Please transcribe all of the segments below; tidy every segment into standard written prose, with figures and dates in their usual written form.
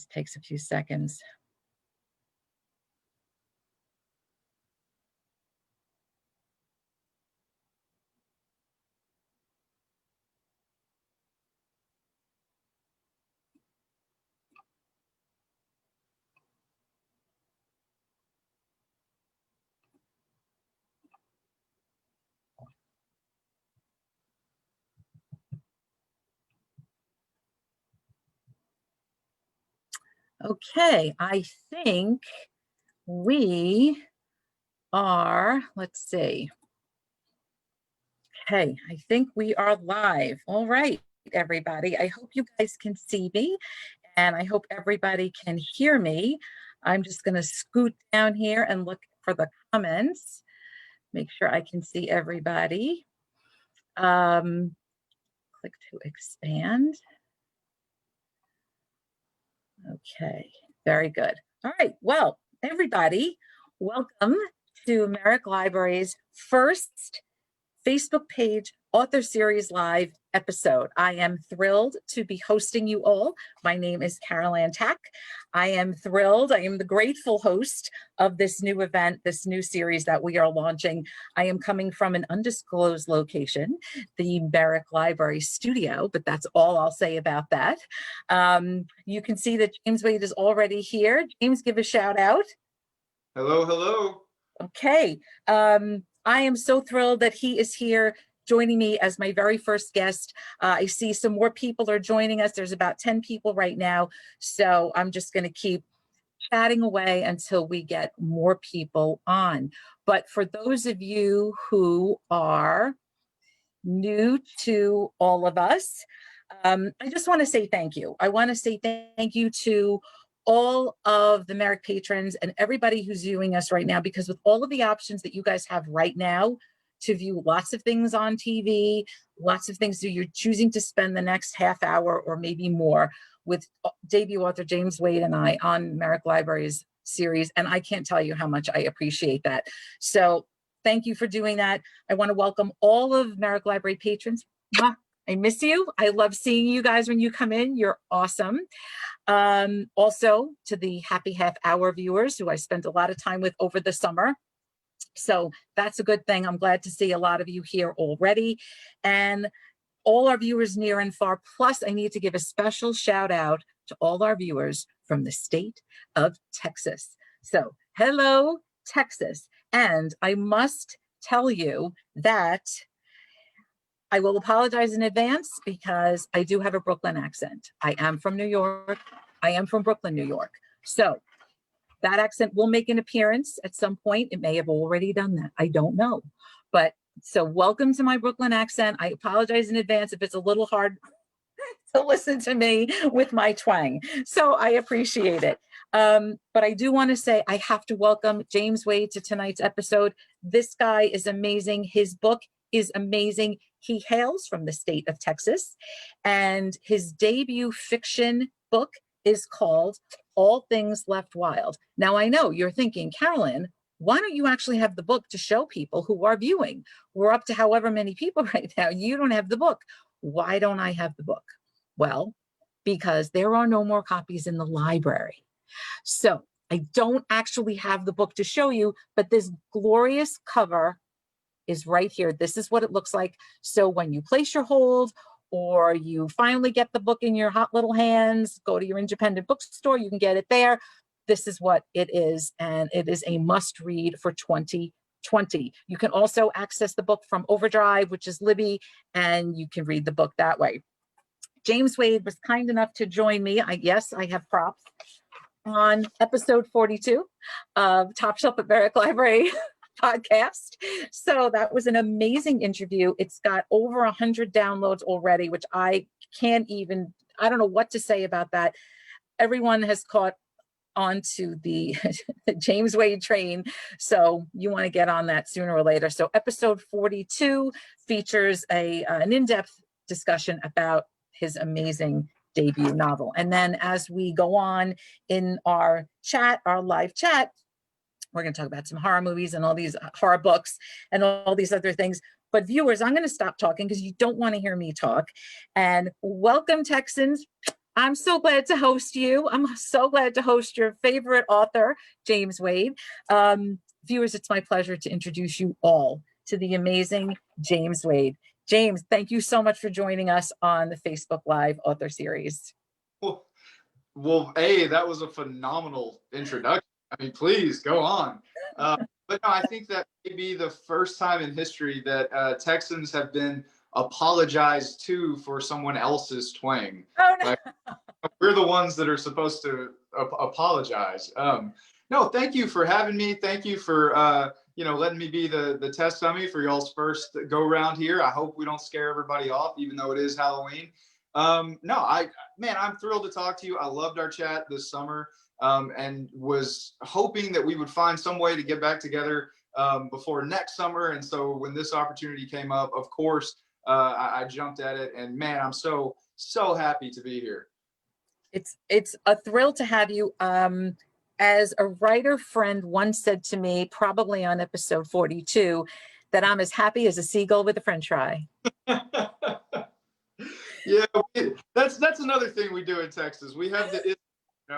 Just takes a few seconds. Okay, I think we are, let's see. Okay, I think we are live. All right, everybody. I hope you guys can see me and I hope everybody can hear me. I'm just going to scoot down here and look for the comments, make sure I can see everybody. Click to expand. Okay, very good. All right, well, everybody, welcome to Merrick Library's first Facebook page author series live episode. I am thrilled to be hosting you all. My name is Tack. I am thrilled. I am the grateful host of this new event, this new series that we are launching. I am coming from an undisclosed location, the Merrick Library studio, but that's all I'll say about that. You can see that James Wade is already here. James, give a shout out. Hello, hello. Okay. I am so thrilled that he is here joining me as my very first guest. I see some more people are joining us. There's about 10 people right now. So I'm just going to keep chatting away until we get more people on. But for those of you who are new to all of us, I just want to say thank you. I want to say thank you to all of the Merrick patrons and everybody who's viewing us right now, because with all of the options that you guys have right now to view lots of things on TV, lots of things that you're choosing to spend the next half hour or maybe more with debut author James Wade and I on Merrick Library's series. And I can't tell you how much I appreciate that. So thank you for doing that. I want to welcome all of Merrick Library patrons. I miss you. I love seeing you guys when you come in. You're awesome. Also to the happy half hour viewers who I spent a lot of time with over the summer. So that's a good thing. I'm glad to see a lot of you here already. And all our viewers near and far. Plus, I need to give a special shout out to all our viewers from the state of Texas. So hello, Texas. And I must tell you that I will apologize in advance because I do have a Brooklyn accent. I am from New York. I am from Brooklyn, New York. So that accent will make an appearance at some point. It may have already done that. I don't know. But so welcome to my Brooklyn accent. I apologize in advance if it's a little hard to listen to me with my twang. So I appreciate it. But I do want to say I have to welcome James Wade to tonight's episode. This guy is amazing. His book is amazing. He hails from the state of Texas, and his debut fiction book is called All Things Left Wild. Now, I know you're thinking, Carolyn, why don't you actually have the book to show people who are viewing? We're up to however many people right now. You don't have the book. Why don't I have the book? Well, because there are no more copies in the library. So I don't actually have the book to show you, but this glorious cover is right here. This is what it looks like. So when you place your hold or you finally get the book in your hot little hands, go to your independent bookstore, you can get it there. This is what it is, and it is a must read for 2020. You can also access the book from Overdrive, which is Libby, and you can read the book that way. James Wade was kind enough to join me. Yes, I have props on episode 42 of Top Shelf at Merrick Library podcast. So that was an amazing interview. It's got over 100 downloads already, which I don't know what to say about that. Everyone has caught onto the James Wade train. So you want to get on that sooner or later. So episode 42 features an in-depth discussion about his amazing debut novel. And then as we go on in our live chat, we're going to talk about some horror movies and all these horror books and all these other things. But viewers, I'm going to stop talking because you don't want to hear me talk. And welcome, Texans. I'm so glad to host you. I'm so glad to host your favorite author, James Wade. Viewers, it's my pleasure to introduce you all to the amazing James Wade. James, thank you so much for joining us on the Facebook Live author series. Well, hey, that was a phenomenal introduction. I mean, please go on. But no, I think that may be the first time in history that Texans have been apologized to for someone else's twang. Oh, no. Like, we're the ones that are supposed to apologize. No, thank you for having me. Thank you for letting me be the test dummy for y'all's first go round here. I hope we don't scare everybody off, even though it is Halloween. I'm thrilled to talk to you. I loved our chat this summer, and was hoping that we would find some way to get back together before next summer. And so when this opportunity came up, of course, I jumped at it. And man, I'm so happy to be here. It's a thrill to have you. As a writer friend once said to me, probably on episode 42, that I'm as happy as a seagull with a French fry. Yeah, that's another thing we do in Texas. We have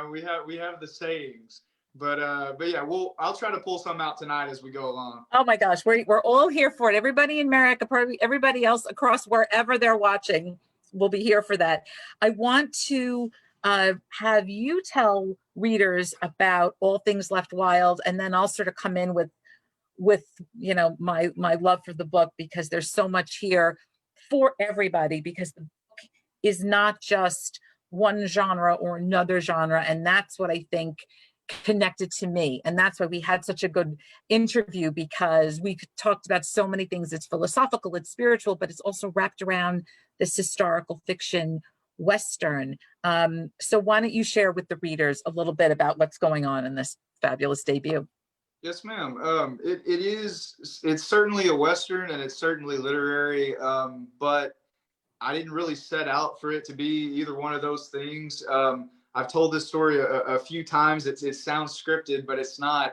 we have the sayings, but yeah, I'll try to pull some out tonight as we go along. Oh my gosh, we're all here for it. Everybody in America, probably everybody else across wherever they're watching, will be here for that. I want to have you tell readers about All Things Left Wild, and then I'll sort of come in with my love for the book, because there's so much here for everybody, because the book is not just one genre or another genre, and that's what I think connected to me. And that's why we had such a good interview, because we talked about so many things. It's philosophical, it's spiritual, but it's also wrapped around this historical fiction Western. So why don't you share with the readers a little bit about what's going on in this fabulous debut? Yes, ma'am. It's certainly a Western, and it's certainly literary, but I didn't really set out for it to be either one of those things. I've told this story a few times. It sounds scripted, but it's not.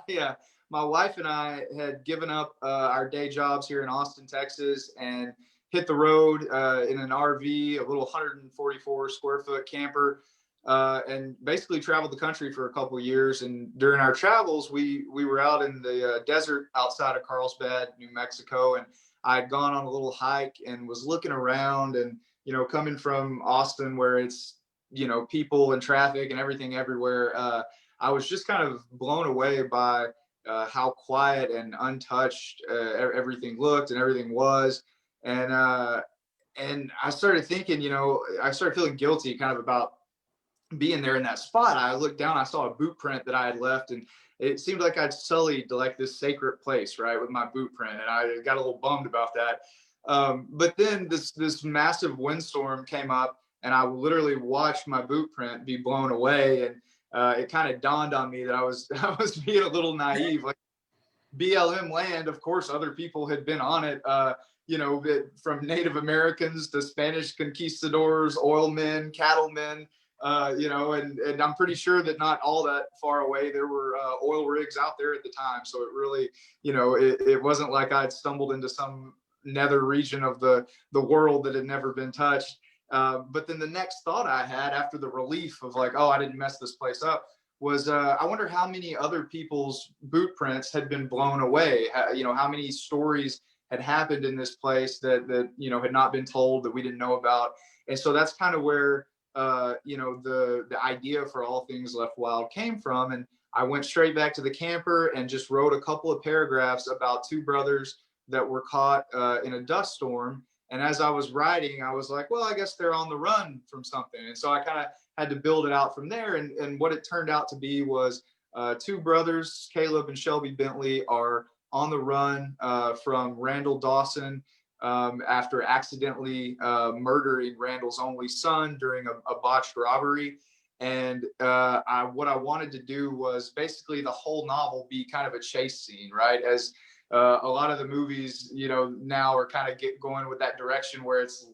Yeah, my wife and I had given up our day jobs here in Austin, Texas, and hit the road in an RV, a little 144 square foot camper, and basically traveled the country for a couple of years. And during our travels, we were out in the desert outside of Carlsbad, New Mexico, and I had gone on a little hike and was looking around, and coming from Austin, where it's people and traffic and everything everywhere, I was just kind of blown away by how quiet and untouched everything looked and everything was. And I started thinking, I started feeling guilty kind of about being there in that spot. I looked down, I saw a boot print that I had left, and it seemed like I'd sullied like this sacred place, right, with my boot print, and I got a little bummed about that. But then this massive windstorm came up, and I literally watched my boot print be blown away, and it kind of dawned on me that I was being a little naive. Like, BLM land, of course, other people had been on it. From Native Americans to Spanish conquistadors, oilmen, cattlemen. And I'm pretty sure that not all that far away there were oil rigs out there at the time. So it really, it wasn't like I'd stumbled into some nether region of the world that had never been touched. But then the next thought I had after the relief of like, oh, I didn't mess this place up, was I wonder how many other people's boot prints had been blown away. How many stories had happened in this place that had not been told, that we didn't know about. And so that's kind of where the idea for All Things Left Wild came from. And I went straight back to the camper and just wrote a couple of paragraphs about two brothers that were caught in a dust storm. And as I was writing, I was like, well, I guess they're on the run from something. And so I kind of had to build it out from there. And what it turned out to be was two brothers, Caleb and Shelby Bentley, are on the run from Randall Dawson after accidentally murdering Randall's only son during a botched robbery. And what I wanted to do was basically the whole novel be kind of a chase scene, right? As a lot of the movies, now are kind of going with that direction where it's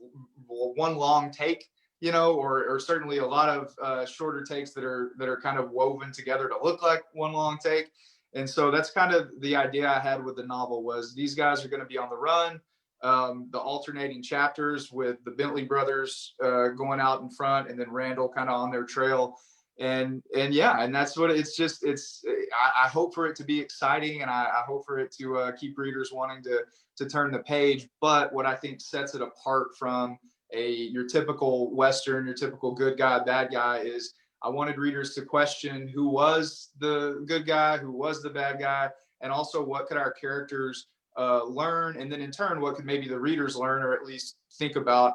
one long take, or certainly a lot of shorter takes that are kind of woven together to look like one long take. And so that's kind of the idea I had with the novel, was these guys are going to be on the run. the alternating chapters with the Bentley brothers going out in front, and then Randall kind of on their trail. And yeah, and that's what it's just. I hope for it to be exciting, and I hope for it to keep readers wanting to turn the page. But what I think sets it apart from your typical Western, your typical good guy, bad guy, is I wanted readers to question who was the good guy, who was the bad guy, and also what could our characters learn, and then in turn, what could maybe the readers learn, or at least think about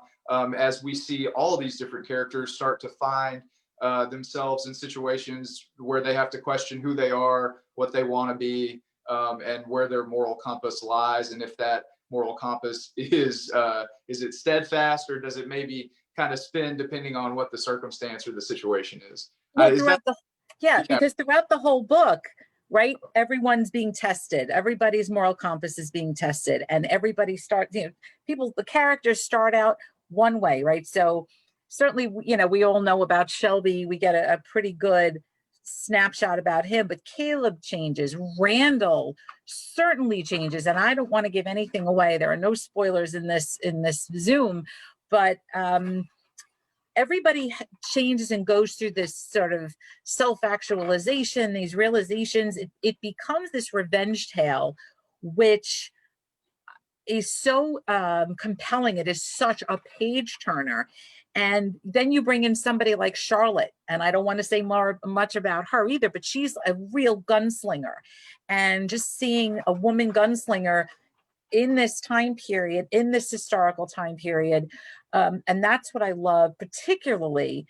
as we see all these different characters start to find themselves in situations where they have to question who they are, what they want to be, and where their moral compass lies, and if that moral compass is it steadfast, or does it maybe kind of spin depending on what the circumstance or the situation is? Well, Is that yeah, because throughout the whole book, right, everyone's being tested. Everybody's moral compass is being tested, and everybody starts, the characters start out one way, right? So certainly, we all know about Shelby. We get a pretty good snapshot about him, but Caleb changes. Randall certainly changes, and I don't want to give anything away. There are no spoilers in this Zoom, but everybody changes and goes through this sort of self-actualization, these realizations. It becomes this revenge tale, which is so compelling. It is such a page turner. And then you bring in somebody like Charlotte, and I don't want to say much about her either, but she's a real gunslinger. And just seeing a woman gunslinger in this time period, in this historical time period, and that's what I love particularly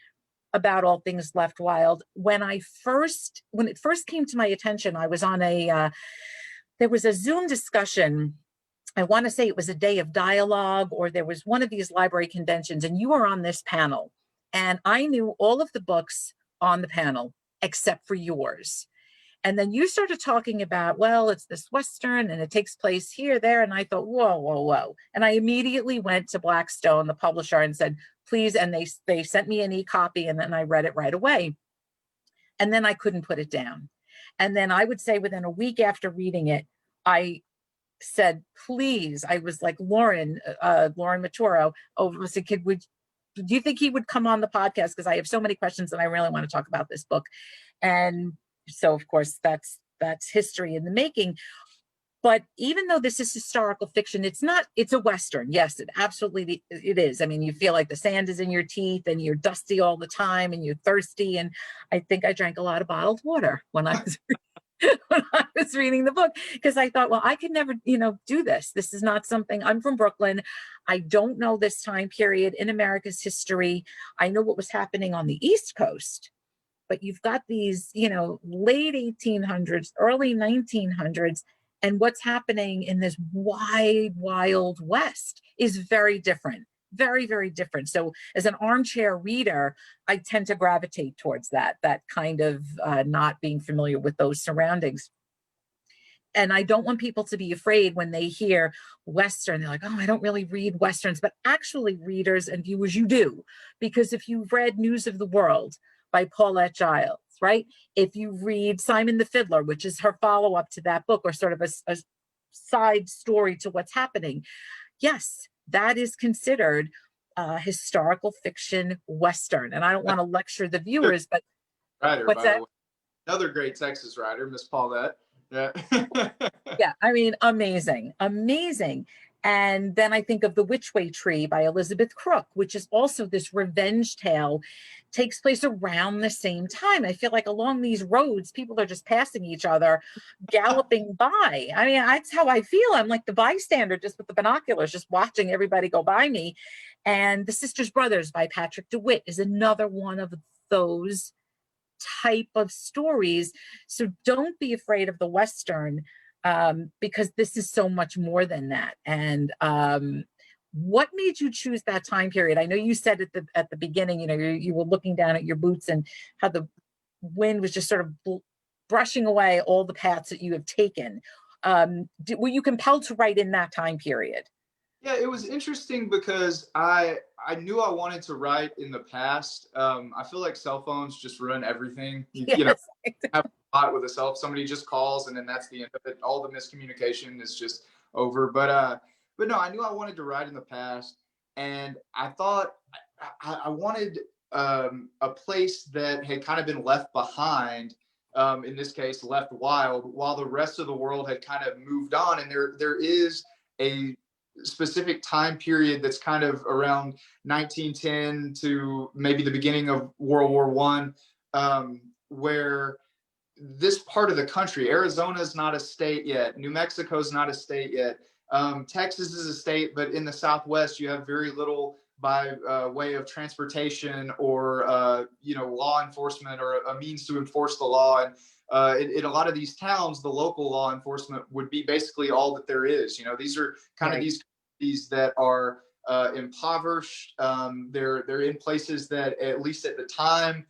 about All Things Left Wild. When it first came to my attention, I was on there was a Zoom discussion. I want to say it was a day of dialogue, or there was one of these library conventions, and you were on this panel. And I knew all of the books on the panel except for yours. And then you started talking about, well, it's this Western and it takes place here, there. And I thought, whoa, whoa, whoa. And I immediately went to Blackstone, the publisher, and said, please. And they sent me an e-copy, and then I read it right away. And then I couldn't put it down. And then I would say within a week after reading it, I said, please, I was like, Lauren Maturo, was a kid, do you think he would come on the podcast? Because I have so many questions and I really want to talk about this book. And so, of course, that's history in the making. But even though this is historical fiction, it's a Western. Yes, it absolutely it is. I mean, you feel like the sand is in your teeth and you're dusty all the time and you're thirsty. And I think I drank a lot of bottled water when I was when I was reading the book, because I thought, well, I could never, do this. This is not something. I'm from Brooklyn. I don't know this time period in America's history. I know what was happening on the East Coast, but you've got these, late 1800s, early 1900s, and what's happening in this wide, wild West is very different. Very, very different. So as an armchair reader, I tend to gravitate towards that kind of not being familiar with those surroundings. And I don't want people to be afraid when they hear Western. They're like, oh, I don't really read Westerns. But actually, readers and viewers, you do. Because if you've read News of the World by Paulette Giles, right? If you read Simon the Fiddler, which is her follow-up to that book, or sort of a side story to what's happening, yes, that is considered historical fiction Western. And I don't want to lecture the viewers, but writer, what's by that? the way. Another great Texas writer, Miss Paulette. Yeah. Yeah, I mean, amazing, amazing. And then I think of The Witch Way Tree by Elizabeth Crook, which is also this revenge tale, takes place around the same time. I feel like along these roads, people are just passing each other, galloping by. I mean, that's how I feel. I'm like the bystander, just with the binoculars, just watching everybody go by me. And The Sisters Brothers by Patrick Dewitt is another one of those type of stories. So don't be afraid of the Western, because this is so much more than that. And what made you choose that time period? I know you said at the beginning, you were looking down at your boots and how the wind was just sort of brushing away all the paths that you have taken. Were you compelled to write in that time period? Yeah, it was interesting because I knew I wanted to write in the past. I feel like cell phones just ruin everything. You know, have a lot with a somebody just calls and then that's the end of it. All the miscommunication is just over. But but no, I knew I wanted to write in the past, and I thought I wanted a place that had kind of been left behind. In this case, left wild, while the rest of the world had kind of moved on. And there is a specific time period that's kind of around 1910 to maybe the beginning of World War One, where this part of the country, Arizona is not a state yet, New Mexico is not a state yet, Texas is a state, but in the Southwest you have very little by way of transportation or law enforcement or a means to enforce the law. And in a lot of these towns, the local law enforcement would be basically all that there is. These are kind of these communities that are impoverished. They're in places that, at least at the time,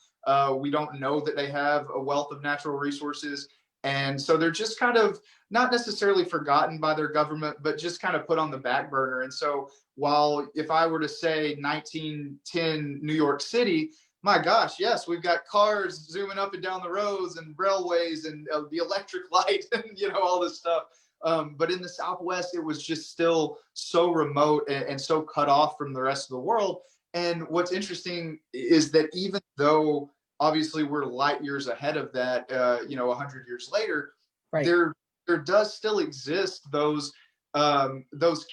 we don't know that they have a wealth of natural resources. And so they're just kind of not necessarily forgotten by their government, but just kind of put on the back burner. And so while if I were to say 1910 New York City, my gosh, yes, we've got cars zooming up and down the roads and railways and the electric light and, all this stuff. But in the Southwest, it was just still so remote and so cut off from the rest of the world. And what's interesting is that even though obviously we're light years ahead of that, 100 years later, right. there does still exist those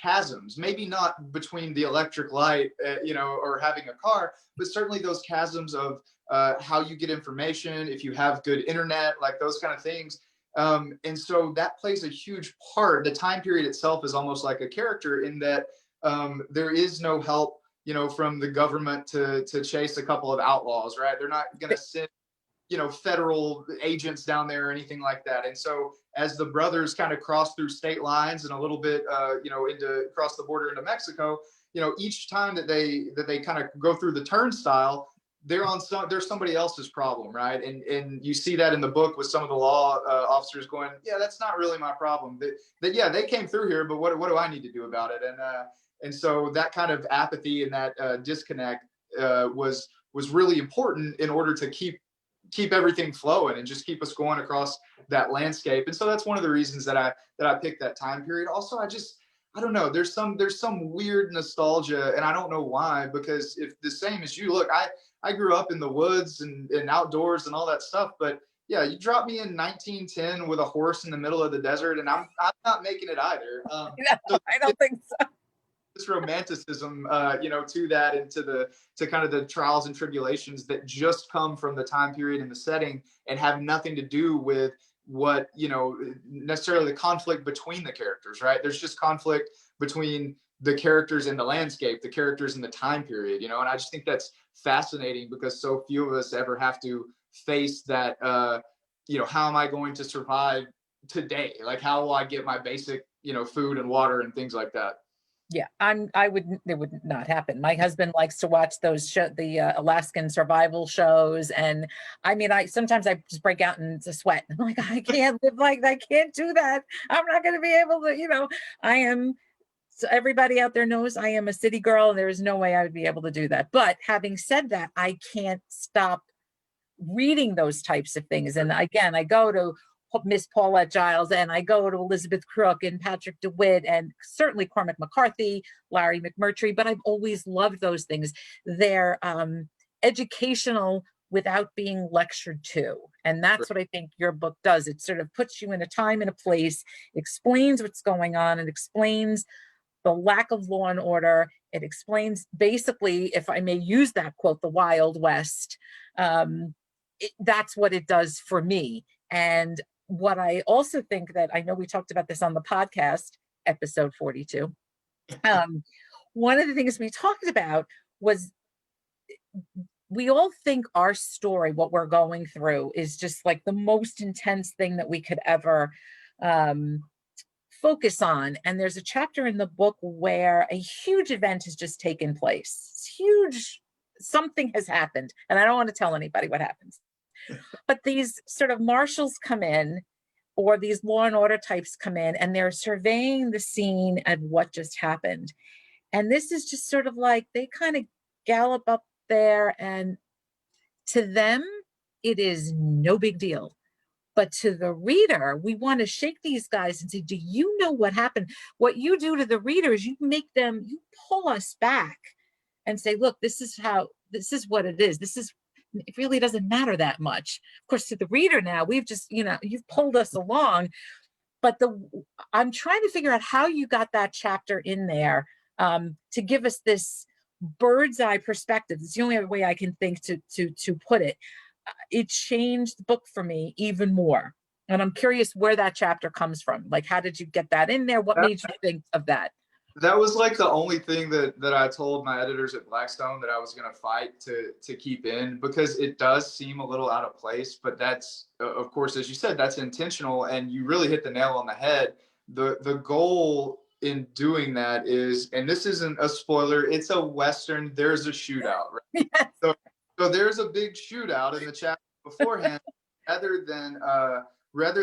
chasms, maybe not between the electric light, or having a car, but certainly those chasms of how you get information, if you have good internet, like those kind of things. And so that plays a huge part. The time period itself is almost like a character in that there is no help, from the government to chase a couple of outlaws, right? They're not going to send, federal agents down there or anything like that. And so as the brothers kind of cross through state lines and a little bit, into across the border into Mexico, each time that they kind of go through the turnstile, there's somebody else's problem, right? And you see that in the book with some of the law officers going, yeah, that's not really my problem. Yeah, they came through here, but what do I need to do about it? And so that kind of apathy and that disconnect was really important in order to keep everything flowing and just keep us going across that landscape. And so that's one of the reasons that I picked that time period. Also, I don't know, there's some weird nostalgia, and I don't know why, because if the same as you, look, I grew up in the woods and outdoors and all that stuff, but yeah, you drop me in 1910 with a horse in the middle of the desert, and I'm not making it either. No, I don't think so. This romanticism, to that, and to kind of the trials and tribulations that just come from the time period and the setting, and have nothing to do with what, necessarily the conflict between the characters, right? There's just conflict between the characters and the landscape, the characters and the time period, and I just think that's fascinating, because so few of us ever have to face that, how am I going to survive today? Like, how will I get my basic, food and water and things like that? Yeah, it would not happen. My husband likes to watch the Alaskan survival shows. And I mean, sometimes I just break out into sweat. I'm like, I can't live like that. I can't do that. I'm not going to be able to, so everybody out there knows I am a city girl, and there is no way I would be able to do that. But having said that, I can't stop reading those types of things. And again, I go to Miss Paulette Giles, and I go to Elizabeth Crook and Patrick Dewitt, and certainly Cormac McCarthy, Larry McMurtry, but I've always loved those things. They're educational without being lectured to. And that's what I think your book does. It sort of puts you in a time and a place, explains what's going on, and explains the lack of law and order. It explains, basically, if I may use that quote, the Wild West. That's what it does for me. And what I also think, that I know we talked about this on the podcast, episode 42. One of the things we talked about was, we all think our story, what we're going through, is just like the most intense thing that we could ever focus on. And there's a chapter in the book where a huge event has just taken place. It's huge. Something has happened. And I don't want to tell anybody what happens. But these sort of marshals come in, or these law and order types come in, and they're surveying the scene and what just happened. And this is just sort of like, they kind of gallop up there, and to them, it is no big deal. But to the reader, we want to shake these guys and say, do you know what happened? What you do to the reader is you pull us back and say, look, this is what it is. It really doesn't matter that much. Of course, to the reader now, we've just, you've pulled us along. But I'm trying to figure out how you got that chapter in there to give us this bird's eye perspective. It's the only other way I can think to put it. It changed the book for me even more. And I'm curious where that chapter comes from. Like, how did you get that in there? What made you think of that? That was like the only thing that I told my editors at Blackstone that I was going to fight to keep in, because it does seem a little out of place, but that's, of course, as you said, that's intentional, and you really hit the nail on the head. The goal in doing that is, and this isn't a spoiler, it's a Western, there's a shootout, right? Yes. So there's a big shootout in the chapter beforehand. rather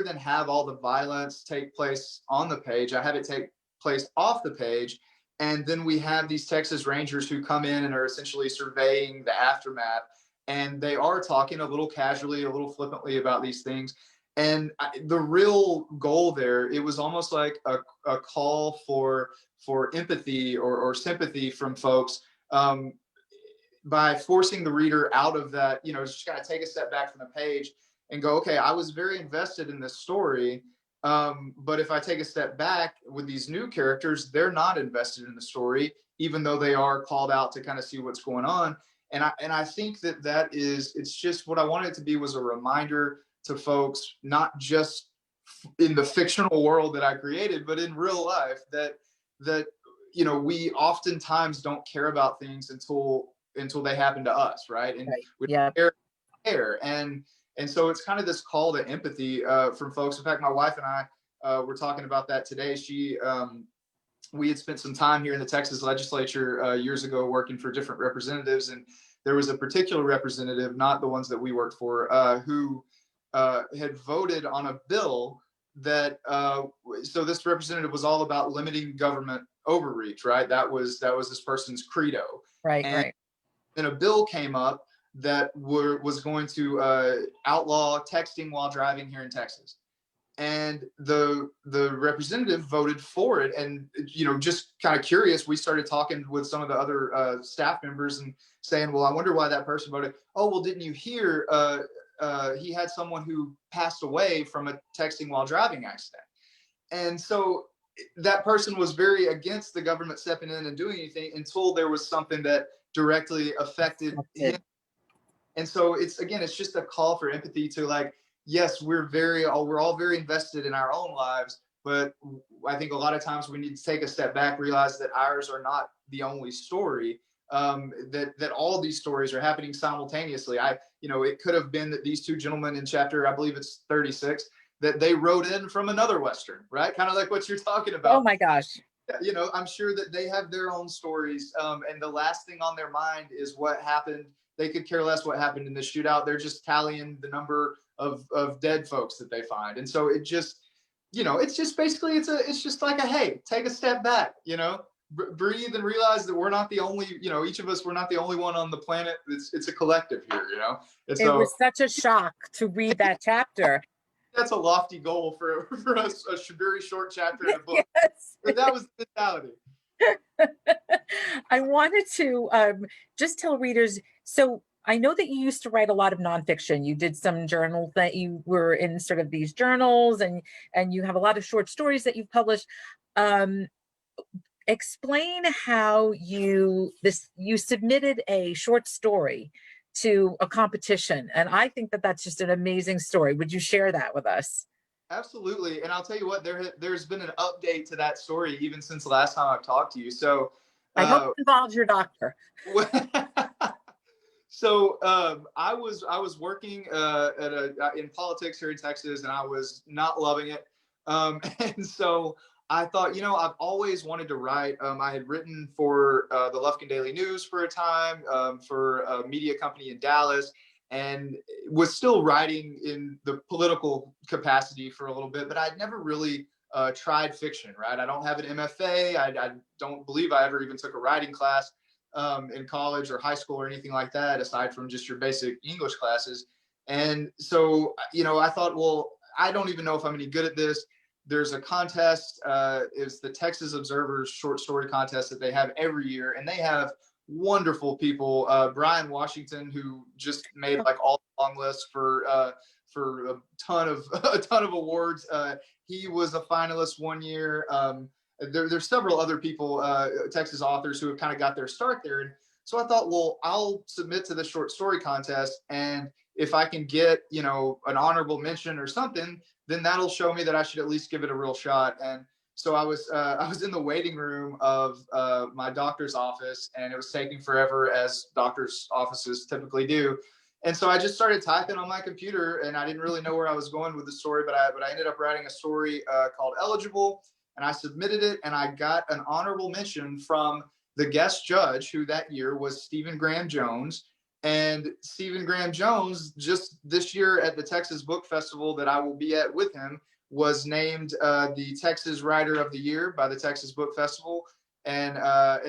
than have all the violence take place on the page, I have it take place off the page, and then we have these Texas Rangers who come in and are essentially surveying the aftermath, and they are talking a little casually, a little flippantly about these things. And the real goal there, it was almost like a call for empathy or sympathy from folks, by forcing the reader out of that, just kind of take a step back from the page and go, okay, I was very invested in this story. But if I take a step back with these new characters, they're not invested in the story, even though they are called out to kind of see what's going on. And I think it's just what I wanted it to be, was a reminder to folks, not just in the fictional world that I created, but in real life, that we oftentimes don't care about things until they happen to us, right? And Right. we Yeah. care. And so it's kind of this call to empathy from folks. In fact, my wife and I were talking about that today. We had spent some time here in the Texas legislature years ago working for different representatives, and there was a particular representative, not the ones that we worked for, who had voted on a bill that so this representative was all about limiting government overreach, right? That was this person's credo. Right. And Right. then a bill came up that was going to outlaw texting while driving here in Texas. And the representative voted for it. And, just kind of curious, we started talking with some of the other staff members and saying, well, I wonder why that person voted. Oh, well, didn't you hear he had someone who passed away from a texting while driving accident? And so that person was very against the government stepping in and doing anything until there was something that directly affected him. And so it's just a call for empathy to, like, yes, we're all very invested in our own lives, but I think a lot of times we need to take a step back, realize that ours are not the only story, that all these stories are happening simultaneously. It could have been that these two gentlemen in chapter, I believe it's 36, that they wrote in from another Western, right? Kind of like what you're talking about. Oh my gosh. I'm sure that they have their own stories, and the last thing on their mind is what happened. They could care less what happened in the shootout. They're just tallying the number of dead folks that they find. And so it just, it's just basically, it's just like hey, take a step back, breathe and realize that we're not the only, each of us, we're not the only one on the planet. It's a collective here, And so, it was such a shock to read that chapter. That's a lofty goal for a very short chapter in a book. Yes. But that was the mentality. I wanted to just tell readers, so I know that you used to write a lot of nonfiction. You did some journal that you were in sort of these journals, and you have a lot of short stories that you've published. Explain how you submitted a short story to a competition. And I think that that's just an amazing story. Would you share that with us? Absolutely. And I'll tell you what, there's been an update to that story even since the last time I've talked to you. So I hope it involves your doctor. So I was working in politics here in Texas, and I was not loving it. And so I thought, I've always wanted to write. I had written for the Lufkin Daily News for a time, for a media company in Dallas, and was still writing in the political capacity for a little bit, but I'd never really tried fiction, right? I don't have an MFA. I don't believe I ever even took a writing class in college or high school or anything like that, aside from just your basic English classes. And so, I thought, well, I don't even know if I'm any good at this. There's a contest. It's the Texas Observer's short story contest that they have every year, and they have wonderful people. Brian Washington, who just made like all the long lists for a ton of awards. He was a finalist one year. There's several other people, Texas authors, who have kind of got their start there. And so I thought, well, I'll submit to the short story contest, and if I can get, you know, an honorable mention or something, then that'll show me that I should at least give it a real shot. And so I was in the waiting room of my doctor's office, and it was taking forever, as doctors' offices typically do. And so I just started typing on my computer, and I didn't really know where I was going with the story, but I ended up writing a story called Eligible, and I submitted it, and I got an honorable mention from the guest judge, who that year was Stephen Graham Jones. And Stephen Graham Jones, just this year at the Texas Book Festival that I will be at with him, was named the Texas Writer of the Year by the Texas Book Festival. And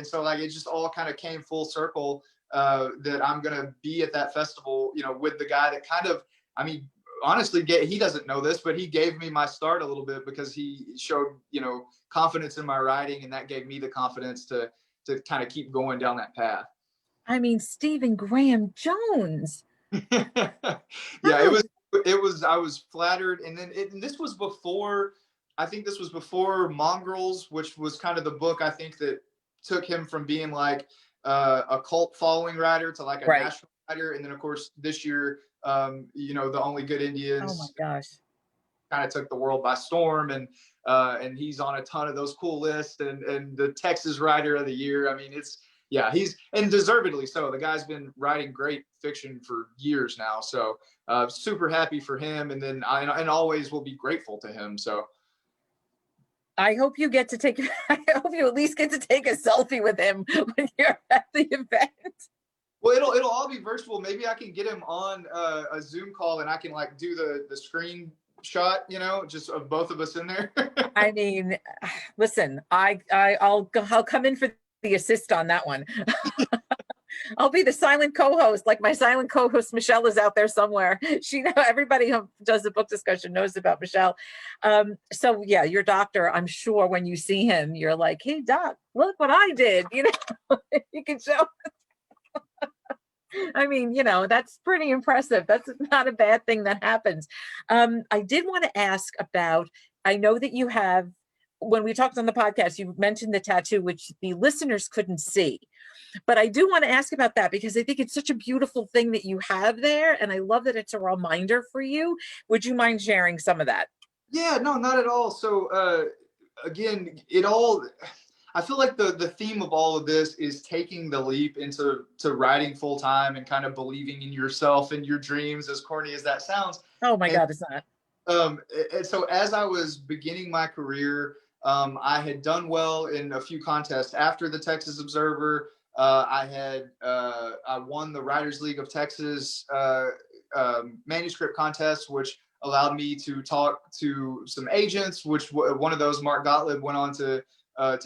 so like it just all kind of came full circle that I'm going to be at that festival, you know, with the guy that kind of, I mean, honestly, he doesn't know this, but he gave me my start a little bit because he showed, you know, confidence in my writing, and that gave me the confidence to kind of keep going down that path. I mean, Stephen Graham Jones. Yeah, it was, I was flattered. And then and this was before, I think this was before Mongrels, which was kind of the book, I think, that took him from being like a cult following writer to like a national writer. And then of course this year, you know, The Only Good Indians. Oh my gosh. Kind of took the world by storm, and he's on a ton of those cool lists, and the Texas Writer of the Year. I mean, he's, and deservedly so. The guy's been writing great fiction for years now, so super happy for him, and then and always will be grateful to him. So I hope you get to take. I hope you at least get to take a selfie with him when you're at the event. Well, it'll all be virtual. Maybe I can get him on a Zoom call, and I can like do the screen shot, you know, just of both of us in there. I mean, listen, I'll come in for the assist on that one. I'll be the silent co-host, like my silent co-host Michelle is out there somewhere. Everybody who does the book discussion knows about Michelle. So yeah, your doctor, I'm sure when you see him, you're like, hey doc, look what I did. You know, you can show. I mean, you know, that's pretty impressive. That's not a bad thing that happens. I did want to ask about, I know that you have, when we talked on the podcast, you mentioned the tattoo, which the listeners couldn't see. But I do want to ask about that because I think it's such a beautiful thing that you have there. And I love that it's a reminder for you. Would you mind sharing some of that? Yeah, no, not at all. So again, I feel like the theme of all of this is taking the leap into writing full time and kind of believing in yourself and your dreams, as corny as that sounds. Oh my God, it's not. And so as I was beginning my career, I had done well in a few contests after the Texas Observer. I won the Writers League of Texas manuscript contest, which allowed me to talk to some agents, which one of those, Mark Gottlieb, went on to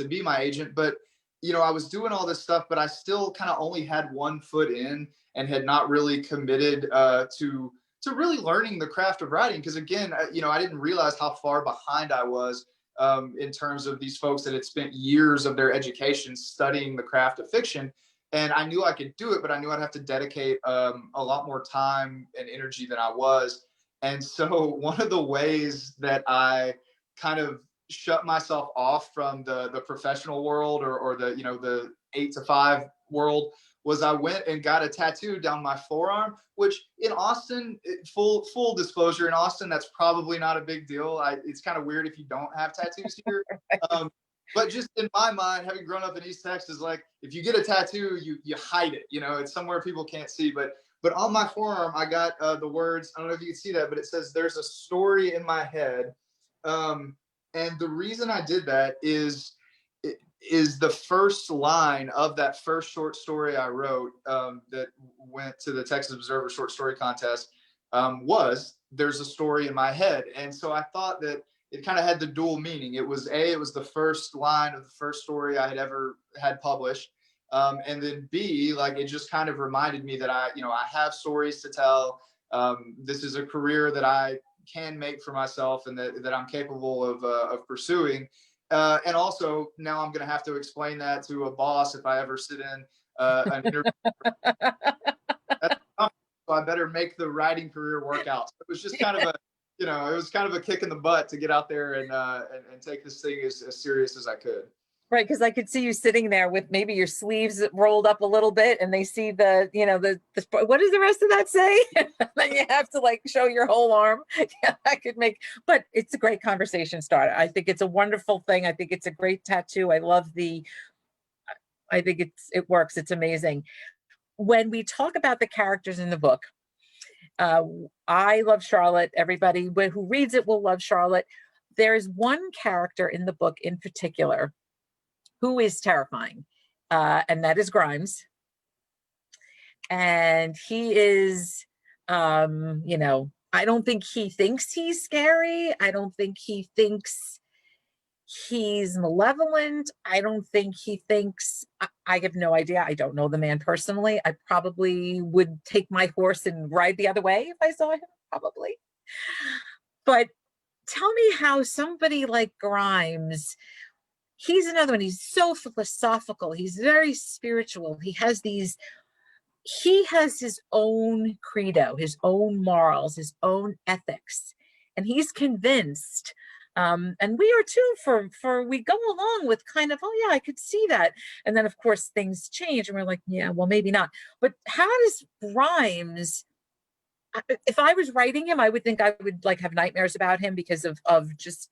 be my agent. But, you know, I was doing all this stuff, but I still kind of only had one foot in and had not really committed to really learning the craft of writing. Because again, you know, I didn't realize how far behind I was in terms of these folks that had spent years of their education studying the craft of fiction. And I knew I could do it, but I knew I'd have to dedicate a lot more time and energy than I was. And so one of the ways that I kind of shut myself off from the professional world or the, you know, the 8 to 5 world was I went and got a tattoo down my forearm, which in Austin, full disclosure, in Austin, that's probably not a big deal. It's kind of weird if you don't have tattoos here. But just in my mind, having grown up in East Texas, like if you get a tattoo, you hide it, you know, it's somewhere people can't see. But on my forearm, I got the words, I don't know if you can see that, but it says, "There's a story in my head." And the reason I did that is the first line of that first short story I wrote that went to the Texas Observer short story contest was, "There's a story in my head." And so I thought that it kind of had the dual meaning. It was the first line of the first story I had ever had published. And then B, like it just kind of reminded me that I have stories to tell. This is a career that I can make for myself and that I'm capable of pursuing. And also now I'm going to have to explain that to a boss if I ever sit in an interview. So I better make the writing career work out. So it was just kind of it was kind of a kick in the butt to get out there and take this thing as serious as I could. Right, because I could see you sitting there with maybe your sleeves rolled up a little bit, and they see the what does the rest of that say? Then you have to like show your whole arm. Yeah, I could make, but it's a great conversation starter. I think it's a wonderful thing. I think it's a great tattoo. I think it works. It's amazing. When we talk about the characters in the book, uh, I love Charlotte. Everybody who reads it will love Charlotte. There is one character in the book in particular who is terrifying, and that is Grimes. And he is, I don't think he thinks he's scary. I don't think he thinks he's malevolent. I don't think he thinks, I have no idea. I don't know the man personally. I probably would take my horse and ride the other way if I saw him, probably. But tell me how somebody like Grimes, he's another one. He's so philosophical. He's very spiritual. He has his own credo, his own morals, his own ethics, and he's convinced. And we are too. For we go along with kind of, oh yeah, I could see that, and then of course things change, and we're like, yeah, well maybe not. But how does Grimes? If I was writing him, I would think I would like have nightmares about him because of just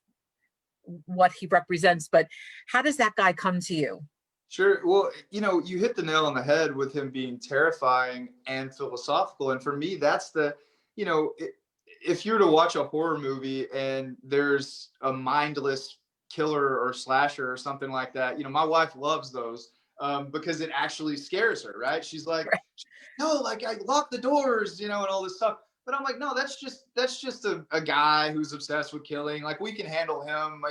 what he represents. But how does that guy come to you? Sure. Well, you hit the nail on the head with him being terrifying and philosophical. And for me, that's if you were to watch a horror movie and there's a mindless killer or slasher or something like that, my wife loves those because it actually scares her, right? She's like, no, like I lock the doors, and all this stuff. But I'm like, no, that's just a guy who's obsessed with killing. Like we can handle him.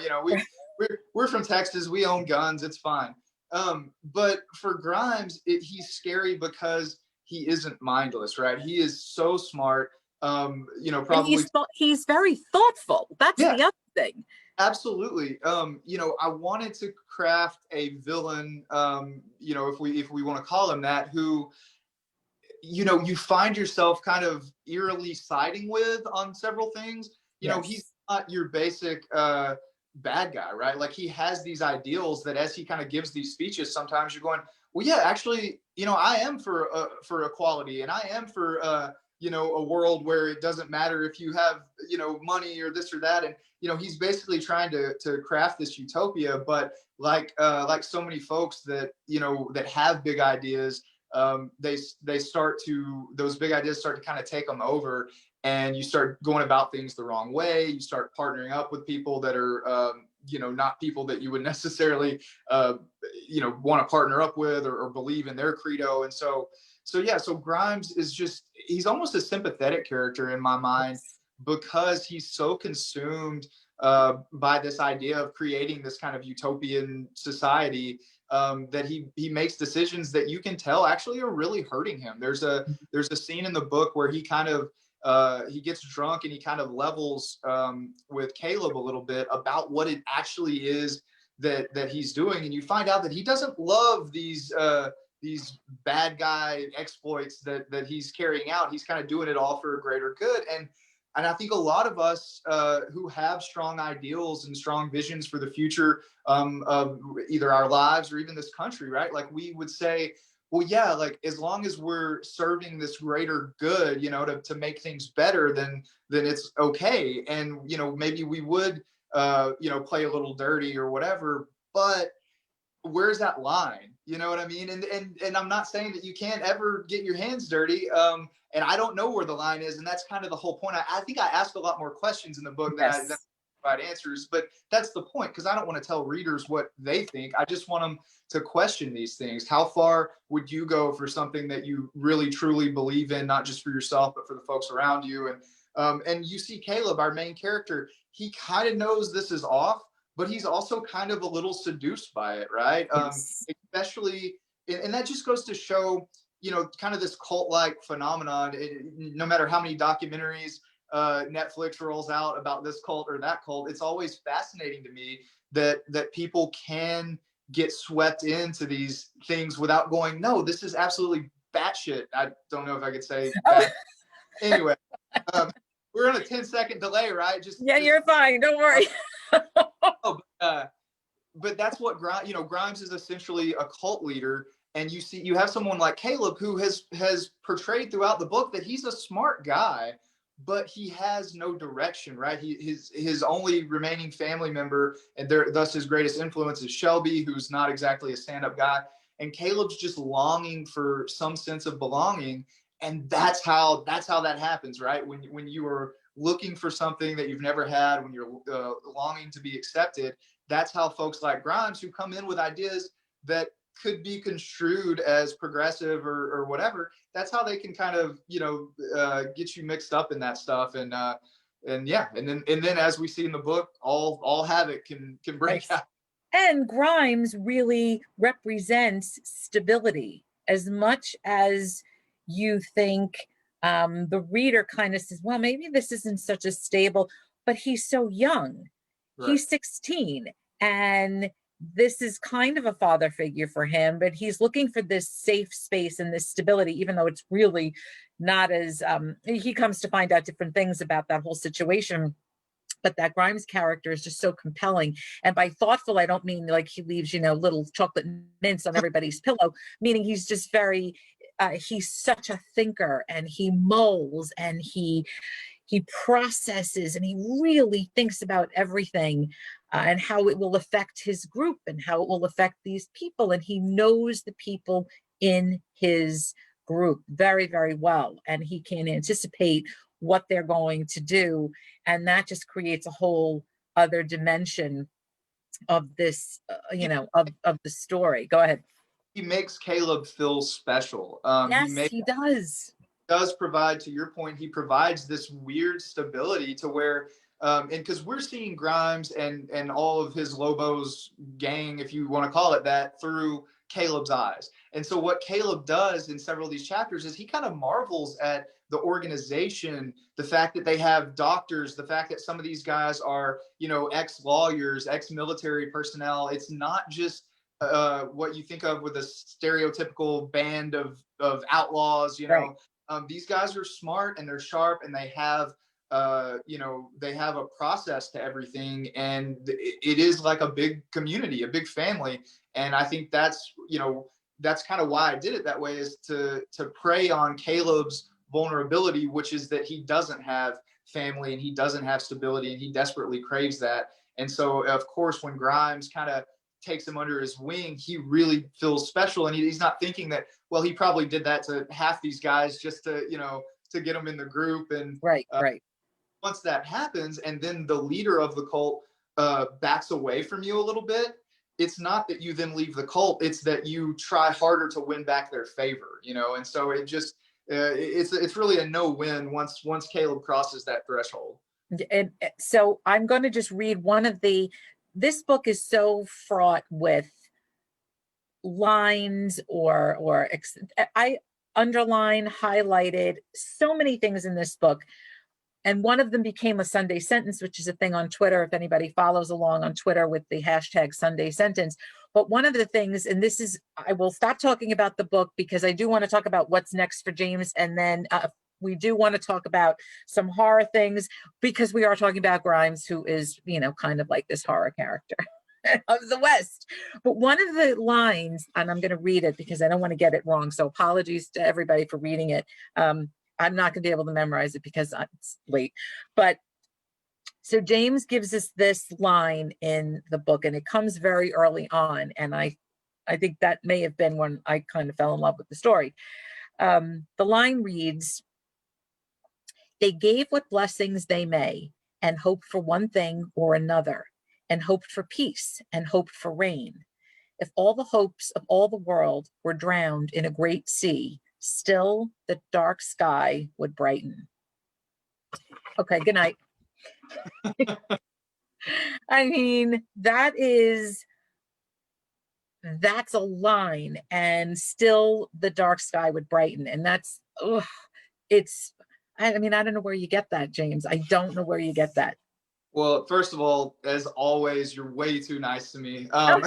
We're from Texas. We own guns. It's fine. But for Grimes, he's scary because he isn't mindless, right? He is so smart. Probably. And he's very thoughtful. That's Yeah, the other thing. absolutely. I wanted to craft a villain, if we want to call him that, who you find yourself kind of eerily siding with on several things. Yes. He's not your basic bad guy, right? Like he has these ideals that as he kind of gives these speeches, sometimes you're going, well, yeah, actually, I am for equality, and I am for a world where it doesn't matter if you have money or this or that, and he's basically trying to craft this utopia. But like so many folks that that have big ideas, those big ideas start to kind of take them over, and you start going about things the wrong way. You start partnering up with people that are not people that you would necessarily want to partner up with or believe in their credo. And so Grimes is he's almost a sympathetic character in my mind, because he's so consumed by this idea of creating this kind of utopian society, that he makes decisions that you can tell actually are really hurting him. There's a scene in the book where he kind of he gets drunk and he kind of levels with Caleb a little bit about what it actually is that he's doing, and you find out that he doesn't love these bad guy exploits that he's carrying out. He's kind of doing it all for a greater good. And I think a lot of us who have strong ideals and strong visions for the future of either our lives or even this country, right? Like we would say, well, yeah, like as long as we're serving this greater good, to make things better, then it's okay. And, maybe we would, play a little dirty or whatever, but where's that line? You know what I mean? And I'm not saying that you can't ever get your hands dirty. And I don't know where the line is. And that's kind of the whole point. I think I ask a lot more questions in the book than I provide answers, but that's the point, because I don't want to tell readers what they think. I just want them to question these things. How far would you go for something that you really truly believe in, not just for yourself, but for the folks around you? And you see Caleb, our main character, he kind of knows this is off, but he's also kind of a little seduced by it, right? Yes. Especially, and that just goes to show, kind of this cult-like phenomenon. No matter how many documentaries Netflix rolls out about this cult or that cult. It's always fascinating to me that people can get swept into these things without going, no, this is absolutely batshit. I don't know if I could say that. Anyway, we're on a 10-second delay, right? Yeah, you're fine. Don't worry. But that's what Grimes is essentially a cult leader, and you have someone like Caleb who has portrayed throughout the book that he's a smart guy, but he has no direction, right? His only remaining family member, and thus his greatest influence, is Shelby, who's not exactly a stand-up guy, and Caleb's just longing for some sense of belonging, and that's how that happens, right? When you are looking for something that you've never had, when you're longing to be accepted, that's how folks like Grimes, who come in with ideas that could be construed as progressive or whatever, that's how they can kind of get you mixed up in that stuff, and then as we see in the book, all havoc can break out. And Grimes really represents stability. As much as you think the reader kind of says, well, maybe this isn't such a stable, but he's so young. Right. He's 16, and this is kind of a father figure for him, but he's looking for this safe space and this stability, even though it's really not as, he comes to find out different things about that whole situation. But that Grimes character is just so compelling. And by thoughtful, I don't mean like he leaves, little chocolate mints on everybody's pillow, meaning he's just very, he's such a thinker, and he mulls, and he processes, and he really thinks about everything and how it will affect his group and how it will affect these people. And he knows the people in his group very, very well. And he can anticipate what they're going to do. And that just creates a whole other dimension of this, of the story. Go ahead. He makes Caleb feel special. Yes, he does provide, to your point, he provides this weird stability to where, and because we're seeing Grimes and all of his Lobos gang, if you want to call it that, through Caleb's eyes. And so what Caleb does in several of these chapters is he kind of marvels at the organization, the fact that they have doctors, the fact that some of these guys are, ex-lawyers, ex-military personnel. It's not just what you think of with a stereotypical band of outlaws, Right. These guys are smart and they're sharp, and they have they have a process to everything, and it is like a big community, a big family. And I think that's kind of why I did it that way, is to prey on Caleb's vulnerability, which is that he doesn't have family and he doesn't have stability, and he desperately craves that. And so, of course, when Grimes kind of takes him under his wing, he really feels special, and he's not thinking that, well, he probably did that to half these guys just to get them in the group. And right. Once that happens, and then the leader of the cult backs away from you a little bit, it's not that you then leave the cult, it's that you try harder to win back their favor, and so it just it's really a no-win once Caleb crosses that threshold. And so I'm going to just read this book is so fraught with lines I underline, highlighted so many things in this book. And one of them became a Sunday sentence, which is a thing on Twitter, if anybody follows along on Twitter with the hashtag Sunday sentence. But one of the things, and I will stop talking about the book because I do want to talk about what's next for James. And then we do want to talk about some horror things, because we are talking about Grimes, who is, kind of like this horror character of the West. But one of the lines, and I'm going to read it because I don't want to get it wrong, so apologies to everybody for reading it. I'm not going to be able to memorize it because it's late. But so James gives us this line in the book, and it comes very early on. And I think that may have been when I kind of fell in love with the story. The line reads, "They gave what blessings they may, and hoped for one thing or another, and hoped for peace, and hoped for rain. If all the hopes of all the world were drowned in a great sea, still the dark sky would brighten." Okay, good night. I mean, that's a line, and still the dark sky would brighten. And I mean, I don't know where you get that, James. I don't know where you get that. Well, first of all, as always, you're way too nice to me. Oh,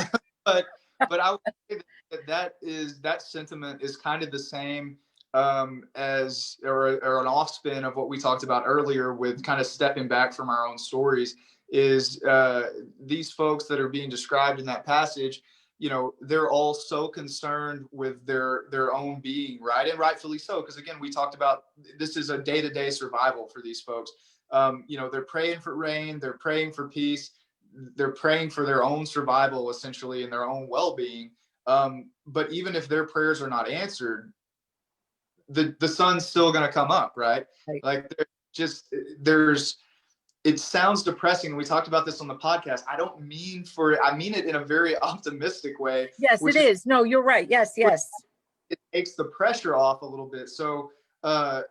But I would say that sentiment is kind of the same as or an offspin of what we talked about earlier with kind of stepping back from our own stories. Is these folks that are being described in that passage? You know, they're all so concerned with their own being, right, and rightfully so, because again, we talked about this is a day-to-day survival for these folks. You know, they're praying for rain, they're praying for peace, they're praying for their own survival, essentially, and their own well-being. But even if their prayers are not answered, the sun's still going to come up, right? right. Like there's it sounds depressing. We talked about this on the podcast. I mean it in a very optimistic way. Yes, it Which is. No, you're right. Yes, yes. it takes the pressure off a little bit. So,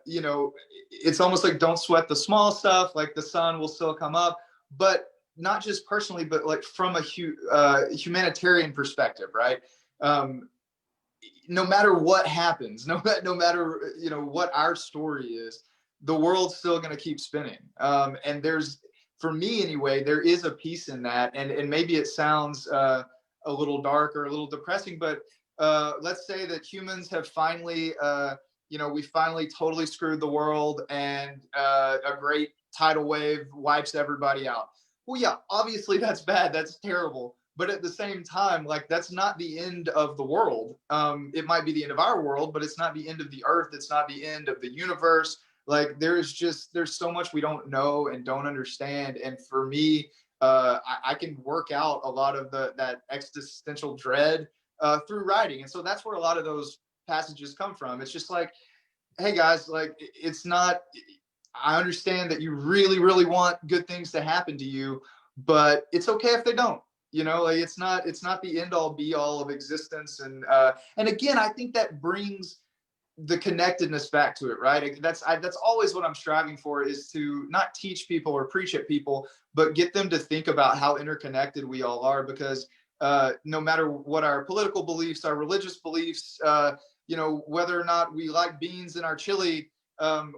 you know, it's almost like don't sweat the small stuff. Like the sun will still come up, but not just personally, but like from a humanitarian perspective, right? No matter what happens, no matter you know what our story is, the world's still going to keep spinning. And there's, for me anyway, there is a piece in that, and maybe it sounds a little dark or a little depressing, but let's say that humans have finally, you know, we finally totally screwed the world, and a great tidal wave wipes everybody out. Well, yeah, obviously that's bad, that's terrible. But at the same time, like that's not the end of the world. It might be the end of our world, but it's not the end of the earth. It's not the end of the universe. Like there's so much we don't know and don't understand. And for me, I can work out a lot of that existential dread through writing. And so that's where a lot of those passages come from. It's just like, hey guys, like it's not, I understand that you really, really want good things to happen to you, but it's okay if they don't. You know, like it's not the end all be all of existence. And again, I think that brings the connectedness back to it, right? That's always what I'm striving for, is to not teach people or preach at people, but get them to think about how interconnected we all are. Because no matter what our political beliefs, our religious beliefs, you know, whether or not we like beans in our chili,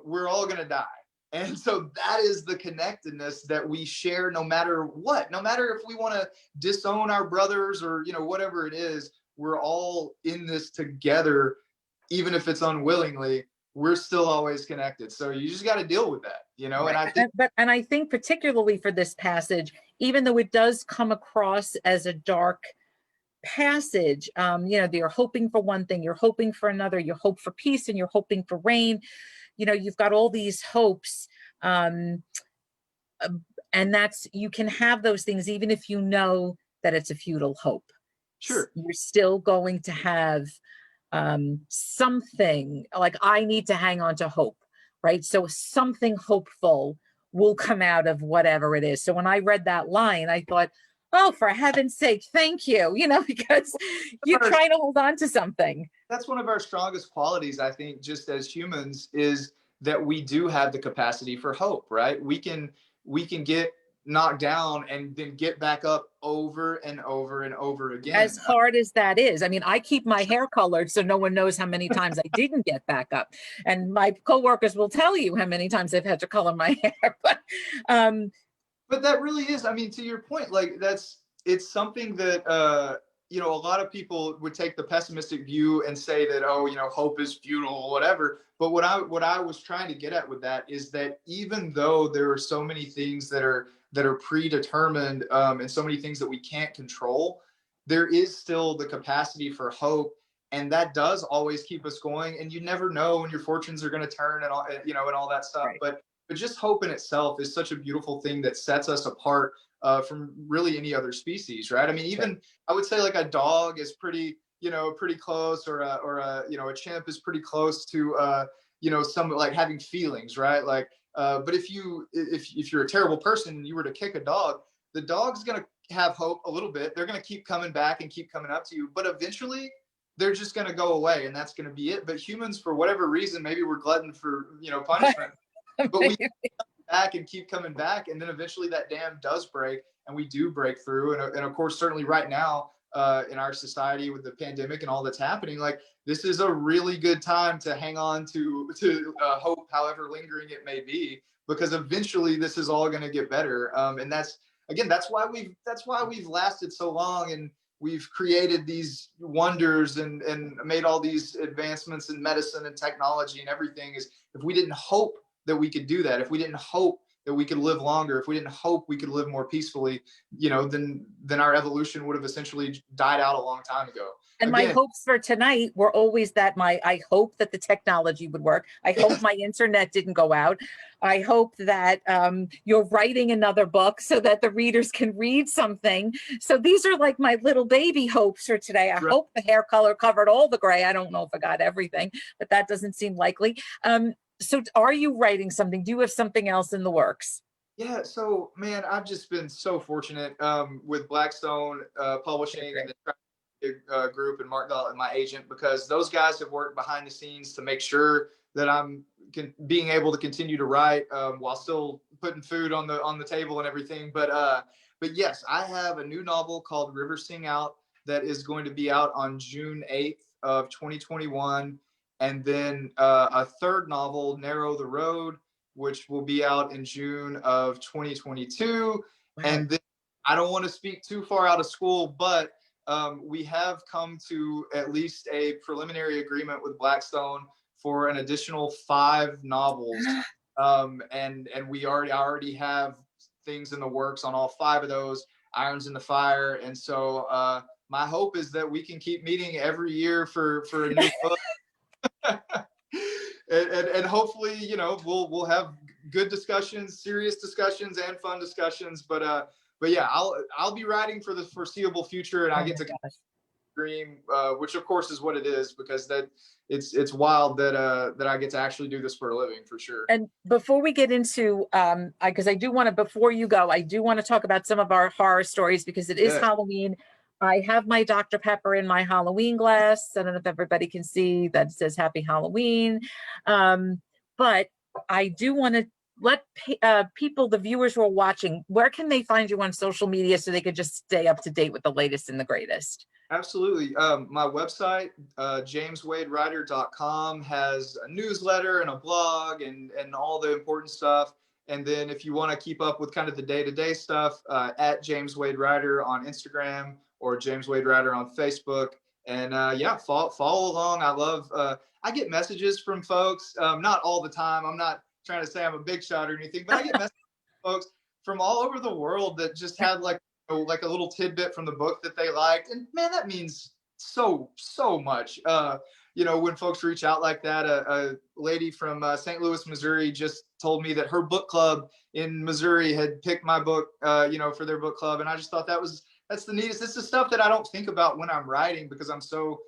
we're all going to die. And so that is the connectedness that we share, no matter what, no matter if we want to disown our brothers or, you know, whatever it is, we're all in this together. Even if it's unwillingly, we're still always connected. So you just got to deal with that, you know? Right. And I think particularly for this passage, even though it does come across as a dark passage, you know, you're hoping for one thing, you're hoping for another, you hope for peace and you're hoping for rain. You know, you've got all these hopes. And you can have those things even if you know that it's a futile hope. sure. You're still going to have something, like I need to hang on to hope, right? So something hopeful will come out of whatever it is. So when I read that line, I thought, oh, for heaven's sake, thank you, you know, because you're trying to hold on to something. That's one of our strongest qualities, I think, just as humans, is that we do have the capacity for hope, right? We can get knocked down and then get back up over and over and over again. As hard as that is. I mean, I keep my hair colored so no one knows how many times I didn't get back up. And my coworkers will tell you how many times I've had to color my hair. But that really is, I mean, to your point, like it's something that you know, a lot of people would take the pessimistic view and say that, oh, you know, hope is futile or whatever. But what I was trying to get at with that is that even though there are so many things that are predetermined, and so many things that we can't control, there is still the capacity for hope, and that does always keep us going. And you never know when your fortunes are going to turn and all, you know, and all that stuff. Right. But just hope in itself is such a beautiful thing that sets us apart from really any other species, right? I mean, even I would say like a dog is pretty, you know, pretty close, or a you know, a chimp is pretty close to you know, some like having feelings, right? Like, but if you're a terrible person and you were to kick a dog, the dog's gonna have hope a little bit. They're gonna keep coming back and keep coming up to you, but eventually they're just gonna go away, and that's gonna be it. But humans, for whatever reason, maybe we're glutton for, you know, punishment, but we back and keep coming back, and then eventually that dam does break and we do break through. And of course, certainly right now, in our society with the pandemic and all that's happening, like this is a really good time to hang on to hope, however lingering it may be, because eventually this is all going to get better. And that's why we've lasted so long, and we've created these wonders and made all these advancements in medicine and technology and everything. Is if we didn't hope that we could do that, if we didn't hope that we could live longer, if we didn't hope we could live more peacefully, then our evolution would have essentially died out a long time ago. And my hopes for tonight were always that I hope that the technology would work. I hope my internet didn't go out. I hope that you're writing another book so that the readers can read something. So these are like my little baby hopes for today. I hope the hair color covered all the gray. I don't know if I got everything, but that doesn't seem likely. So are you writing something? Do you have something else in the works? Yeah, so man, I've just been so fortunate with Blackstone Publishing and the group and Mark Gall and my agent, because those guys have worked behind the scenes to make sure that I'm being able to continue to write while still putting food on the table and everything. But yes, I have a new novel called River Sing Out that is going to be out on June 8th of 2021. And then a third novel, Narrow the Road, which will be out in June of 2022. Wow. And then I don't want to speak too far out of school, but we have come to at least a preliminary agreement with Blackstone for an additional 5 novels. And we already have things in the works on all 5 of those, irons in the fire. And so my hope is that we can keep meeting every year for a new book. and hopefully, we'll have good discussions, serious discussions, and fun discussions. But yeah, I'll be writing for the foreseeable future, and I get to dream, which of course is what it is, because that it's wild that I get to actually do this for a living, for sure. And before we get into, because I do want to, before you go, I do want to talk about some of our horror stories, because it is Halloween. I have my Dr. Pepper in my Halloween glass. I don't know if everybody can see that it says Happy Halloween. But I do want to let people, the viewers who are watching, where can they find you on social media so they could just stay up to date with the latest and the greatest? Absolutely. My website, jameswadewriter.com, has a newsletter and a blog and all the important stuff. And then if you want to keep up with kind of the day-to-day stuff, at James Wade Writer on Instagram or James Wade Writer on Facebook. And follow along. I love, I get messages from folks, not all the time. I'm not trying to say I'm a big shot or anything, but I get messages from folks from all over the world that just had like a little tidbit from the book that they liked. And man, that means so much. When folks reach out like that, a lady from St. Louis, Missouri just told me that her book club in Missouri had picked my book, for their book club. And I just thought that's the neatest. This is stuff that I don't think about when I'm writing, because I'm so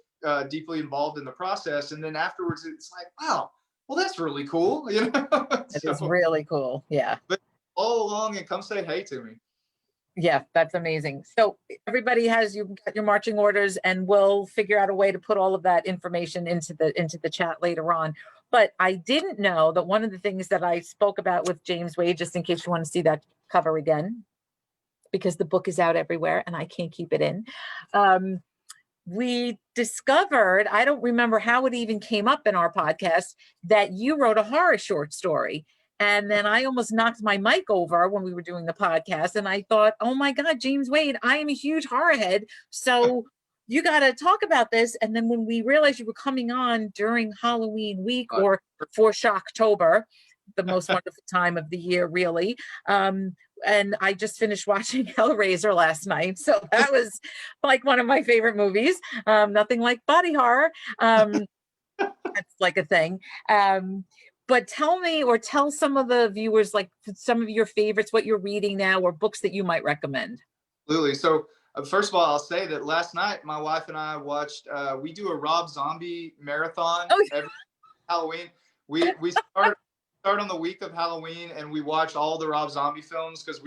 deeply involved in the process. And then afterwards, it's like, wow, well, that's really cool. It is really cool. Yeah. But follow along and come say hey to me. Yeah, that's amazing. So everybody has you got your marching orders, and we'll figure out a way to put all of that information into the chat later on. But I didn't know that one of the things that I spoke about with James Wade, just in case you want to see that cover again, because the book is out everywhere and I can't keep it in. We discovered, I don't remember how it even came up in our podcast, that you wrote a horror short story. And then I almost knocked my mic over when we were doing the podcast. And I thought, oh my God, James Wade, I am a huge horror head. So you got to talk about this. And then when we realized you were coming on during Halloween week, or for Shocktober, the most wonderful time of the year, really. And I just finished watching Hellraiser last night. So that was like one of my favorite movies. Nothing like body horror. That's like a thing. But tell me, or tell some of the viewers, like some of your favorites, what you're reading now, or books that you might recommend. Absolutely. So first of all, I'll say that last night, my wife and I watched, we do a Rob Zombie marathon every Halloween. We start on the week of Halloween, and we watch all the Rob Zombie films, because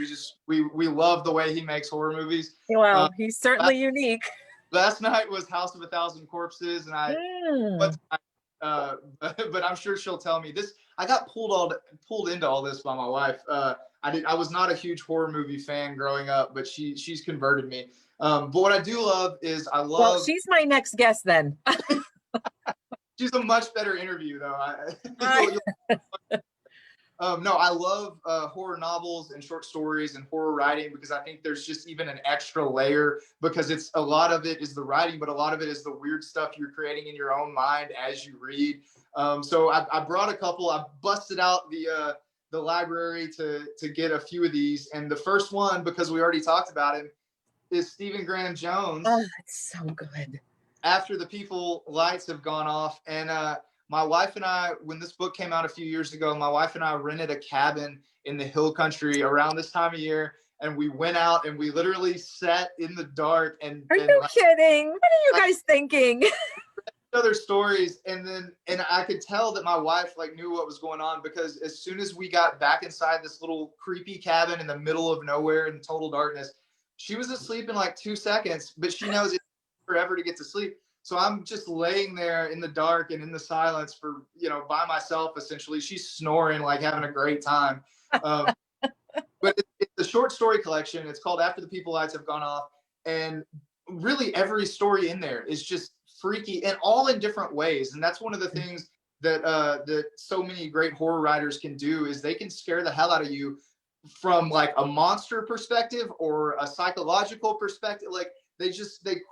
we love the way he makes horror movies. Well, he's certainly unique. Last night was House of a Thousand Corpses, and but I'm sure she'll tell me this. I got pulled into all this by my wife. I was not a huge horror movie fan growing up, but she's converted me. But what I do love is Well, she's my next guest then. she's a much better interview though. I- No, I love horror novels and short stories and horror writing because I think there's just even an extra layer because it's a lot of it is the writing, but a lot of it is the weird stuff you're creating in your own mind as you read. So I brought a couple. I busted out the library to get a few of these, and the first one, because we already talked about him, is Stephen Graham Jones. Oh, it's so good. After the People Lights Have Gone Off, and my wife and I, when this book came out a few years ago, my wife and I rented a cabin in the hill country around this time of year. And we went out and we literally sat in the dark and Are you kidding? What are you guys thinking? Other stories. And I could tell that my wife like knew what was going on because as soon as we got back inside this little creepy cabin in the middle of nowhere in total darkness, she was asleep in like 2 seconds, but she knows it's forever to get to sleep. So I'm just laying there in the dark and in the silence for, by myself, essentially. She's snoring, like having a great time. But it's a short story collection. It's called After the People Lights Have Gone Off. And really every story in there is just freaky and all in different ways. And that's one of the things that so many great horror writers can do is they can scare the hell out of you from like a monster perspective or a psychological perspective. Like, they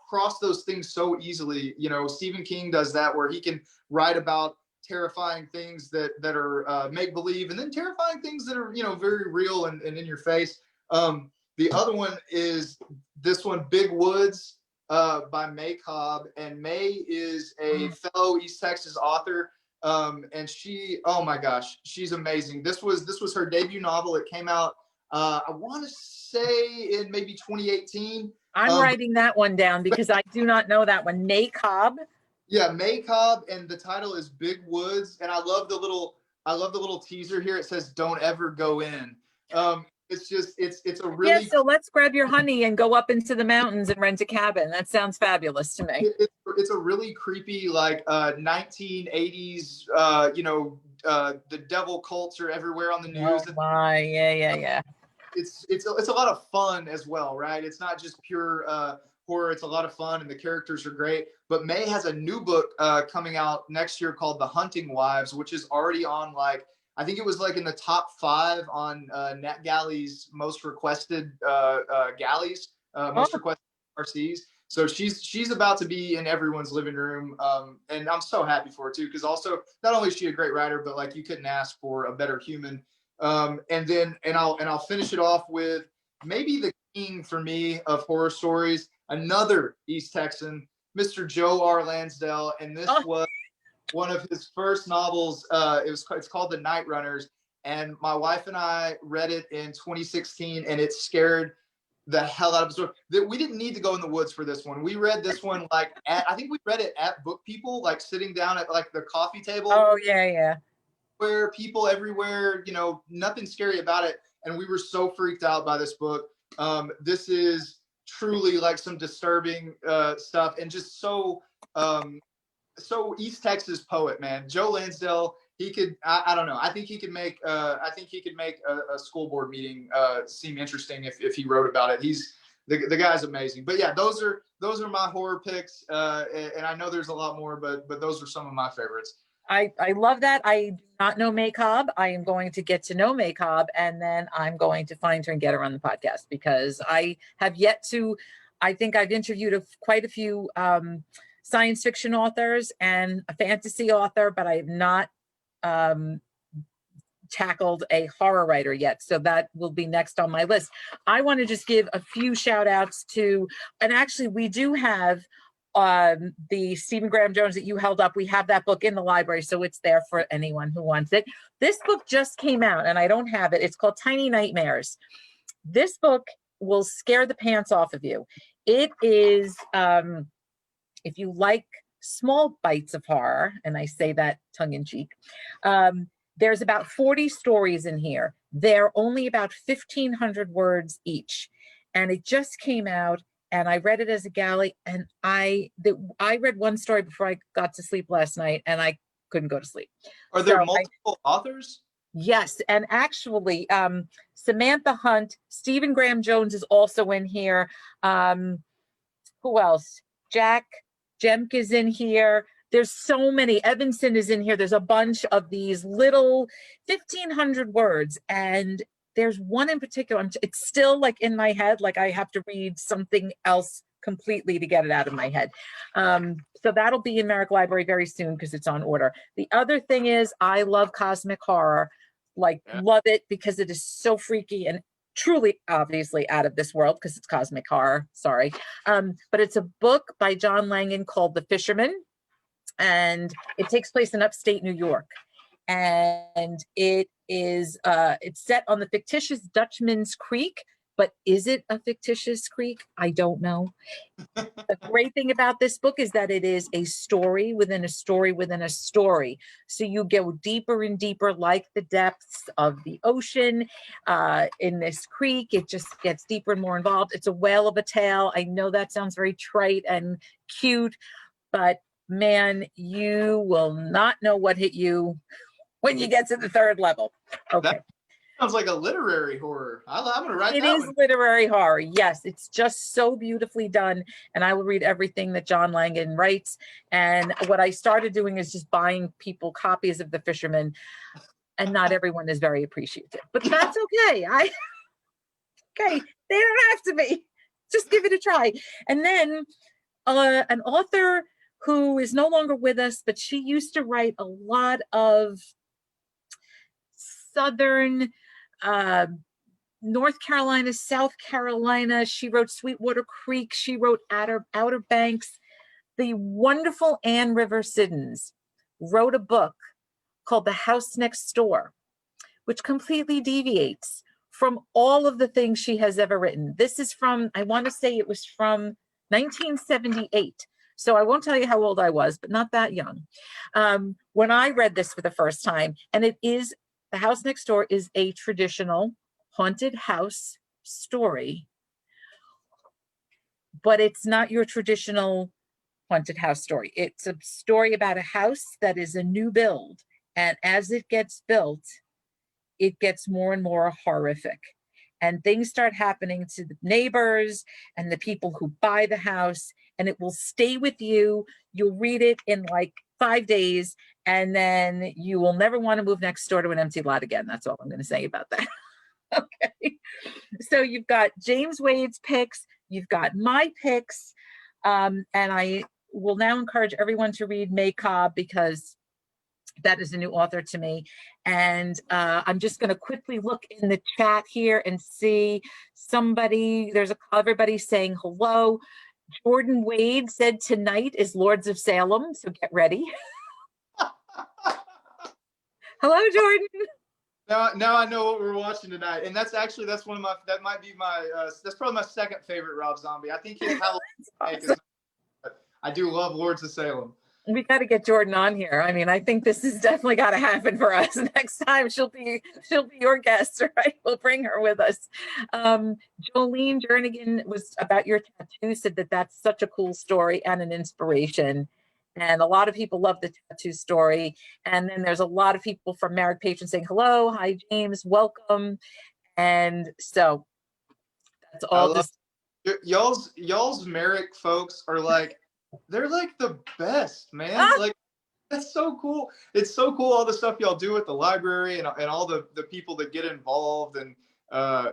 cross those things so easily. Stephen King does that where he can write about terrifying things that are make-believe and then terrifying things that are, very real and in your face. The other one is this one, Big Woods by May Cobb. And May is a fellow East Texas author. And she, oh my gosh, she's amazing. This was her debut novel. It came out, I want to say in maybe 2018. I'm writing that one down because I do not know that one. May Cobb. Yeah, May Cobb, and the title is Big Woods. And I love the little teaser here. It says, "Don't ever go in." It's a really So let's grab your honey and go up into the mountains and rent a cabin. That sounds fabulous to me. It's a really creepy 1980s. The devil cults are everywhere on the news. Oh my, yeah. It's a lot of fun as well, right? It's not just pure horror. It's a lot of fun, and the characters are great. But May has a new book coming out next year called The Hunting Wives, which is already on I think it was in the top 5 on NetGalley's most requested galleys, most requested RCs. So she's about to be in everyone's living room, and I'm so happy for her too, because also not only is she a great writer, but you couldn't ask for a better human. And I'll finish it off with maybe the king for me of horror stories, another East Texan, Mr. Joe R. Lansdale, and this was one of his first novels. It's called The Night Runners, and my wife and I read it in 2016, and it scared the hell out of us. We didn't need to go in the woods for this one. We read this one I think we read it at Book People, sitting down at the coffee table. Oh yeah. Where people everywhere, nothing scary about it. And we were so freaked out by this book. This is truly some disturbing stuff, and just so East Texas poet, man. Joe Lansdale, he could, I don't know. I think he could make a school board meeting seem interesting if he wrote about it. He's the guy's amazing. But yeah, those are my horror picks. And I know there's a lot more, but those are some of my favorites. I love that. I do not know May Cobb. I am going to get to know May Cobb, and then I'm going to find her and get her on the podcast, because I have yet to. I think I've interviewed quite a few science fiction authors and a fantasy author, but I have not tackled a horror writer yet. So that will be next on my list. I want to just give a few shout outs to, and actually we do have the Stephen Graham Jones that you held up. We have that book in the library, so it's there for anyone who wants it. This book just came out and I don't have it. It's called Tiny Nightmares. This book will scare the pants off of you. It is, if you like small bites of horror, and I say that tongue in cheek, there's about 40 stories in here. They're only about 1,500 words each. And it just came out, and I read it as a galley, and I read one story before I got to sleep last night, and I couldn't go to sleep. Are there multiple authors? Yes, and actually, Samantha Hunt, Stephen Graham Jones is also in here. Who else? Jack Jemk is in here. There's so many. Evanson is in here. There's a bunch of these little 1,500 words, and there's one in particular. It's still like in my head, like I have to read something else completely to get it out of my head. So that'll be in Merrick Library very soon because it's on order. The other thing is I love cosmic horror, like love it because it is so freaky and truly obviously out of this world because it's cosmic horror. Sorry. But it's a book by John Langan called The Fisherman, and it takes place in upstate New York. And it is it's set on the fictitious Dutchman's Creek, but is it a fictitious creek? I don't know. The great thing about this book is that it is a story within a story within a story. So you go deeper and deeper, like the depths of the ocean in this creek. It just gets deeper and more involved. It's a whale of a tale. I know that sounds very trite and cute, but man, you will not know what hit you when you get to the third level. Okay. That sounds like a literary horror. I'm going to write It that is one. literary horror. Yes, it's just so beautifully done. And I will read everything that John Langan writes. And what I started doing is just buying people copies of The Fisherman. And not everyone is very appreciative, but that's okay. Okay, they don't have to be. Just give it a try. And then an author who is no longer with us, but she used to write a lot of Southern North Carolina, South Carolina. She wrote Sweetwater Creek. She wrote Outer Banks. The wonderful Anne River Siddons wrote a book called The House Next Door, which completely deviates from all of the things she has ever written. This is from, I want to say it was from 1978. So I won't tell you how old I was, but not that young. When I read this for the first time, and it is, The House Next Door is a traditional haunted house story, but it's not your traditional haunted house story. It's a story about a house that is a new build. And as it gets built, it gets more and more horrific. And things start happening to the neighbors and the people who buy the house, and it will stay with you. You'll read it in like 5 days, and then you will never want to move next door to an empty lot again. That's all I'm going to say about that. Okay. So you've got James Wade's picks, you've got my picks, and I will now encourage everyone to read May Cobb because that is a new author to me. And I'm just going to quickly look in the chat here and see somebody, everybody saying hello. Jordan Wade said tonight is Lords of Salem, so get ready. Hello, Jordan. Now I know what we're watching tonight, and that's one of my. That might be my. That's probably my second favorite Rob Zombie. I think his Halloween awesome. I do love Lords of Salem. We got to get Jordan on here. I mean, I think this has definitely got to happen for us. Next time she'll be your guest, right? We'll bring her with us. Jolene Jernigan was about your tattoo, said that that's such a cool story and an inspiration. And a lot of people love the tattoo story. And then there's a lot of people from Merrick patrons saying, hello, hi, James, welcome. And so that's all just. Y'all's Merrick folks are like, they're like the best, man. Like, that's so cool. It's so cool, all the stuff y'all do at the library and all the people that get involved. And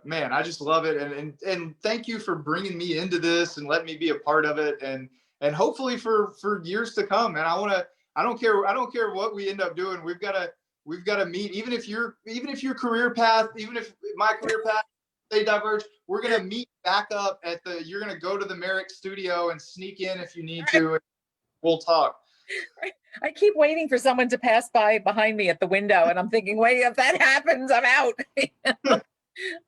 man, I just love it. And thank you for bringing me into this and letting me be a part of it. And hopefully for years to come. And I don't care what we end up doing. We've got to meet, even if your career path, even if my career path, they diverge, we're going to meet back up you're going to go to the Merrick studio and sneak in if you need to. And we'll talk. I keep waiting for someone to pass by behind me at the window. And I'm thinking, wait, if that happens, I'm out.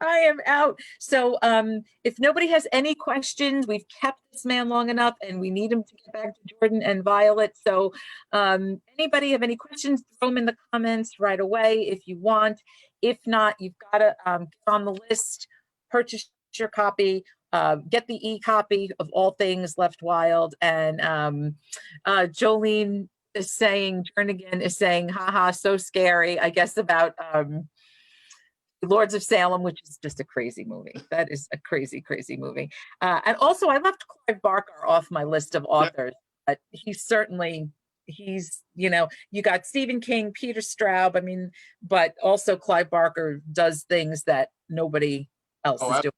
I am out. So if nobody has any questions, we've kept this man long enough and we need him to get back to Jordan and Violet. So anybody have any questions, throw them in the comments right away if you want. If not, you've got to get on the list, purchase your copy, get the e-copy of All Things Left Wild. And Jolene is saying, Jernigan is saying, haha, so scary, I guess, about Lords of Salem, which is just a crazy movie. That is a crazy, crazy movie. And also, I left Clive Barker off my list of authors, but he's, you got Stephen King, Peter Straub, I mean, but also Clive Barker does things that nobody else is doing.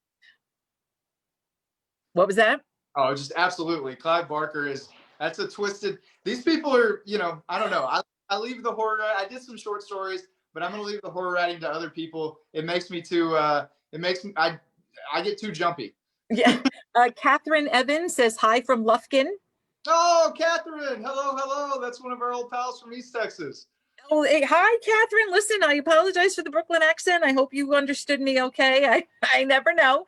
What was that? Oh, just absolutely. Clive Barker that's a twisted, these people are, I don't know. I leave the horror, I did some short stories, but I'm going to leave the horror writing to other people. It makes me I get too jumpy. Yeah. Catherine Evans says, hi from Lufkin. Oh, Catherine. Hello. That's one of our old pals from East Texas. Oh, hey, hi, Catherine. Listen, I apologize for the Brooklyn accent. I hope you understood me okay. I never know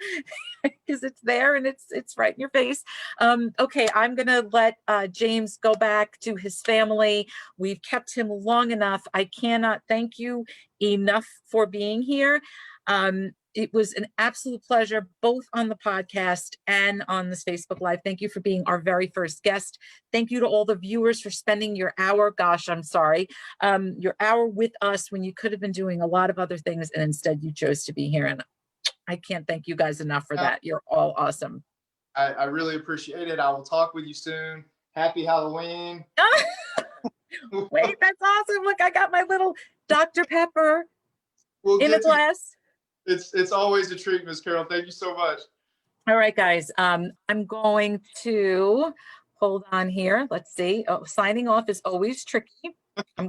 because it's there and it's right in your face. Okay, I'm going to let James go back to his family. We've kept him long enough. I cannot thank you enough for being here. It was an absolute pleasure, both on the podcast and on this Facebook Live. Thank you for being our very first guest. Thank you to all the viewers for spending your hour. Gosh, I'm sorry. Your hour with us when you could have been doing a lot of other things, and instead you chose to be here. And I can't thank you guys enough for that. You're all awesome. I really appreciate it. I will talk with you soon. Happy Halloween. Wait, that's awesome. Look, I got my little Dr. Pepper in a glass. It's always a treat, Miss Carol. Thank you so much. All right, guys. I'm going to hold on here. Let's see. Oh, signing off is always tricky.